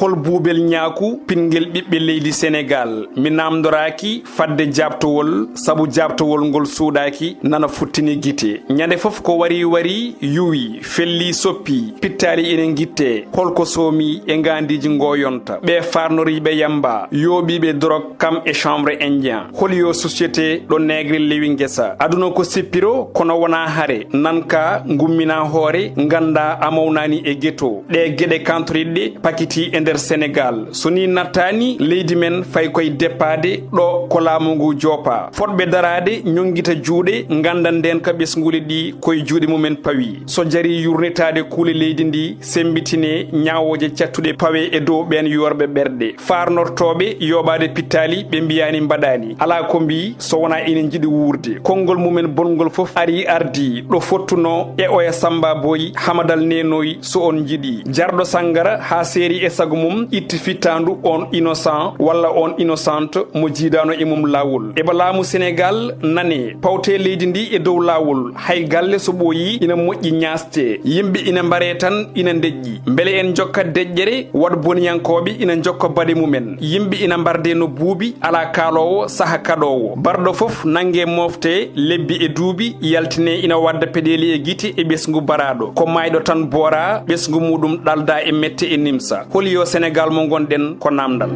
hol buubel ñaaku pingel ɓiɓɓe leydi Sénégal mi namdoraki fadde jabtowol sabu jabtowol ngol suudaki nana futtini gite ñande fof ko wari yuwi felli soppi pittali ene gitte holko soomi e ngandiji ngoyonta ɓe farnoriɓe yamba yoɓiɓe drog kam e chambre indien holyo société ɗo negre lewi ngesa aduna ko seppiro kono wona hare nanka gummina hoore ganda amawnani e ghetto ɗe gueɗe kantoriɗɗe pakiti e nder Sénégal soni nattani leydi men fay koy deppade ɗo ko laamu ngu jopa fotɓe darade ñongita juuɗe gandan nden ka ɓesnguli ɗi koye juuɗe mumen pawi so jari yurnitade kuule leydi ndi sembitine ñawoje cattuɗe pawe e dow ɓen yorɓe ɓerɗe farnortoɓe yoɓade pittali ɓe mbiyani mbaɗani ala ko mbi so wona ene jiiɗi wuurde konngol mumen bolngol fof ari ardi ɗo fottuno e oya samba boyi hamadal nenoyi so on jiiɗi jarɗo sangara ha seeri e sago mum itti fittandu on innocent walla on innocente mo jiidano e mum lawol eba laamu Sénégal nane pawte leydi ndi e dow lawol hay galle so ɓooyi ina moƴƴi ñaaste yimɓe ina mbare tan ina deƴƴi beele en jokka deƴƴere wat boniyankoɓe ina jokka bade mumen yimɓe ina mbarde no buubi ala kaalowo saha kaɗowo barɗo fof nangue mofte lebbi e duubi yaltine ina wadda peɗeli e guite e ɓesgu baraɗo ko mayɗo tan boora ɓesgu muɗum ɗalda e mette e nimsa holiyo Sénégal mo gonɗen ko namdal